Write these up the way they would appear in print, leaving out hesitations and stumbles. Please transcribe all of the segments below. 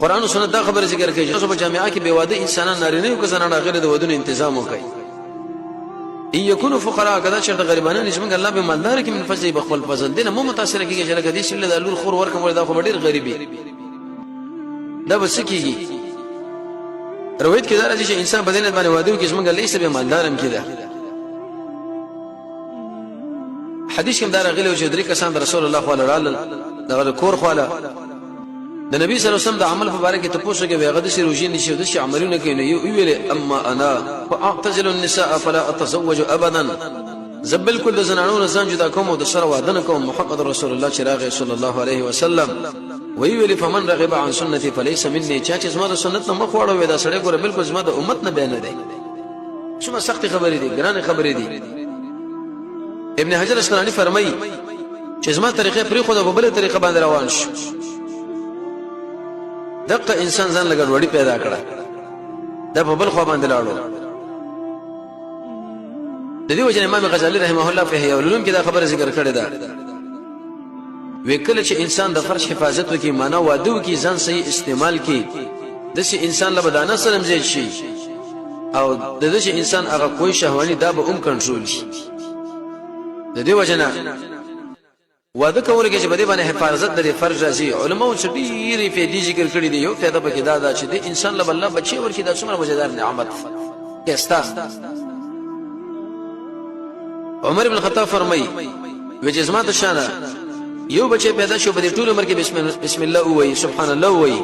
قران او سنت دا خبره ذکر کوي چې په جامعه کې بے واده انسانان نارینه او کسانان غیر د ودونو تنظیم وکړي ان يكونوا فقراء کدا چې د غریبانو نشمن الله به مالدار کې من فضل بخل فضل دینه مو متاثر کیږي چې لکه دې شله د لور خور ورکم ولدا خو ډیر غریبي دا بس کیږي روایت کې دا راځي چې انسان بدن باندې واده کوي چې موږ له سبب مالدارم کیده حدیث کې دا راغلی چې درې کسان رسول الله صلی الله علیه وسلم دغه کور خواله د نبی صلی الله علیه وسلم د عمل په اړه کې تاسو کې ویغه د روزي نشي د شي عملونه کوي یو ویل اما انا فاعتزل النساء فلا اتزوج ابدا زبل كل زنانون زان جدا کوم او د سره واده کوم محمد رسول الله چراغ صلی الله علیه وسلم ویل فمن رغب عن سنتي فليس مني چې زما د سنت نه مخ وړو وې دا سړی ګوره بالکل زما د امت نه بیان دی څومره سخت خبرې دي ګرانه خبرې دي ابن حجر اسقلانی فرمایي چې زما طریقې پرې خو د بل طریقه باندې روان شو دغه انسان ځان لګړ وړي پیدا کړه د په بل خو باندې لاړو د دې وجه امام غزالی رحمه الله په احیاء العلوم کې دا خبره ذکر کړې ده وکله چې انسان د فرش حفاظت وکي معنا واده وکي ځان صحیح استعمال کړي د شي انسان له بدانه سلام زیات شي او د دې انسان هغه کوئی شهوانی دا به کنټرول شي د دې وجه نه واده کول کې چې بده باندې حفاظت د فرض راځي علماء چې ډېری فائدې ذکر کړې دي یو فائدہ پکې دا چې د انسان له الله بچي ورکی د څومره وجدار نعمت کېستا عمر بن الخطاب فرمایي وجزمات شانه یو بچي پیدا شو په ټول عمر کې بسم الله وای سبحان الله وای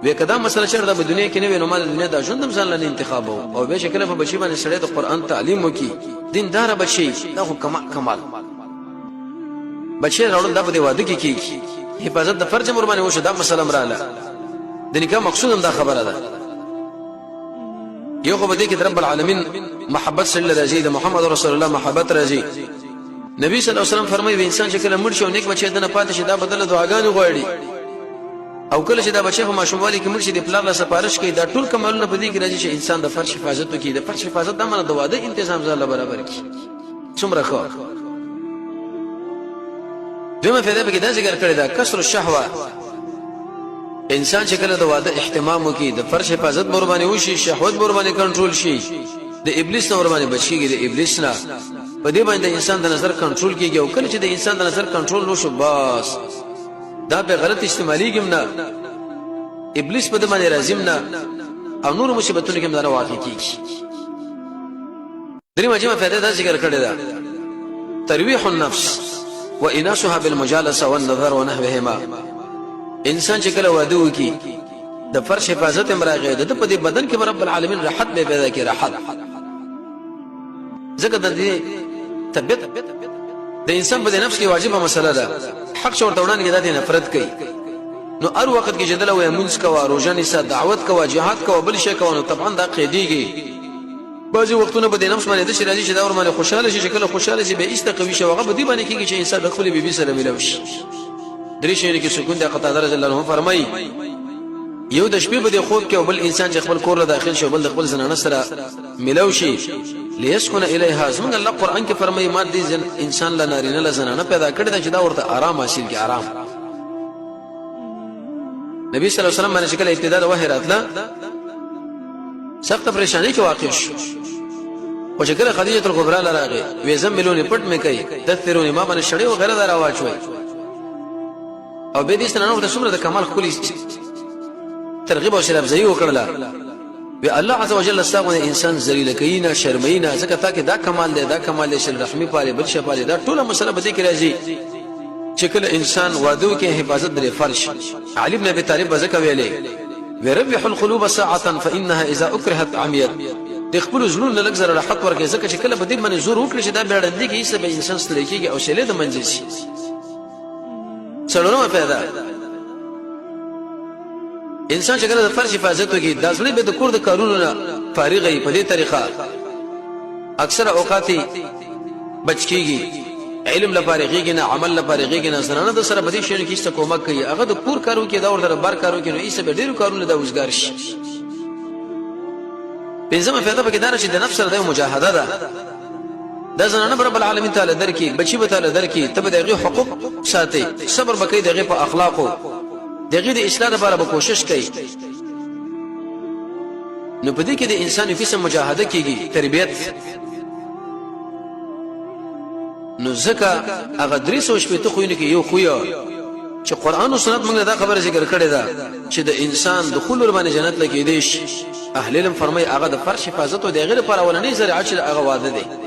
وکدا مسله شرط په دنیا کې نه وینم مال نه دا ژوند مثلا نه انتخاب او به شکل په بچي باندې سړی د قران تعلیم وکي دیندار بچي دا کمال بچی راوړل دا په واده کې کیږي حفاظت د فرج مر باندې وشو دا مسله مراله د نکاح مقصود هم دا خبره ده یو خو بده کې رب العالمین محبت صلی الله علیه و محمد رسول الله محبت راځي نبی صلی الله علیه وسلم فرمایي انسان چې کله مړ شي او نیک بچی دنه پاتې شي دا بدله دعاګانې غواړي او کله چې دا بچی په ماشوموالي کې مړ شي د پلار له سفارش کوي دا ټول کمالونه په دې کې راځي چې انسان د فرش حفاظت وکړي د فرش حفاظت د امر د واده تنظیم زله برابر کړي څومره ښه دغه فائدہ به دا ذکر کړی دا کسر الشهوه انسان چې کله د واده اهتمام وکړي د فرش حفاظت بور باندې وشي شهوت بور باندې کنټرول شي د ابلیس نور باندې بچیږي د ابلیس نه په دې باندې انسان د نظر کنټرول کیږي او کله چې د انسان د نظر کنټرول وشو بس دا به غلط استعمالي کوم نه ابلیس په دې باندې راځم نه او نور مصیبتونه کوم نه واقع کیږي درې مجمه فائدہ دا ذکر کړی دا ترویح النفس واناسها بالمجالسه والنظر ونحوهما انسان چې کله واده وکي د فرش حفاظت امراغه د په دې بدن کې رب العالمین راحت به پیدا کړي راحت ځکه د دې طبيعت د انسان په نفس کې واجبه مسله ده حق شورته وړاندې کې د نفرت کوي نو هر وخت کې جدل او منځ کوا روزه نساء دعوت کوا جهاد کوا بل شي کوا نو طبعا دا قیدیږي بعضی وختونه په دې نفس باندې د شي راځي چې دا ور باندې خوشاله شي شکل خوشاله شي به استقوي شي هغه به دې باندې کېږي چې انسان د خپل بیبي سره ملو شي درې شي کې سکون د قطاده رضی الله عنه فرمایي یو د شپې په خوب کې بل انسان چې خپل کور له داخل شي بل د خپل زنانه سره ملو شي ليسكن اليها څنګه الله قران کې فرمایي ما دې انسان له نارینه له زنانه پیدا کړی دا چې دا ورته آرام حاصل کی آرام نبی صلی الله علیه وسلم باندې شکل ابتدا د وحی راتله سخت پریشانی کې واقع شو او چې کله خدیجه کلبرا لراغه وې زملونی پټ مې کوي دثرونی ما باندې شړې او غیره دار आवाज وای او به دې ستنانو د څومره د کمال خولي ترغیب او شرف زئی وکړه وی الله عز وجل استغفر انسان ذلیل کینا شرمینا ځکه تا کې دا کمال دی دا کمال دی شل رحمی پاله بل شپاله دا ټوله مسله به ذکر راځي چې کله انسان وادو کې حفاظت لري فرش علي بن ابي طالب ځکه ویلې وربح القلوب ساعه فانها اذا اكرهت عميت تخبل زلون لږ زره راحت ورکړي ځکه چې کله به دې باندې زور وکړي چې دا بیړندې کې هیڅ به انسان ستړي کېږي او شلې د منځ شي څلورمه پیدا انسان چې کله د فرش حفاظت وکړي د ځلې به د کور د کارونو نه فارغ وي په دې طریقه اکثر اوقات بچ کېږي علم لپاره کېږي نه عمل لپاره کېږي نه سره د سره بدی شي کې څه کومک کوي هغه د کور کارو کې دا ور بار کارو کې نو هیڅ به ډیرو کارونه د وزګار شي پنځمه فائدہ پکې دا چې د نفس سره د مجاهده ده د زنانه رب العالمین تعالی درکې بچي به تعالی درکې ته به دغه حقوق ساتي صبر بکې دغه په اخلاقو دغه د اصلاح لپاره به کوشش کوي نو په دې کې د انسان قسم مجاهده کیږي تربیت نو زکه هغه 300 خوینه کې یو خویا چې قران او سنت موږ دا خبره ذکر کړې ده چې د انسان دخول ور باندې جنت لګې دي اهل علم فرمای هغه د فرش حفاظت او د غیر پر اولنې ذریعہ چې هغه واده دي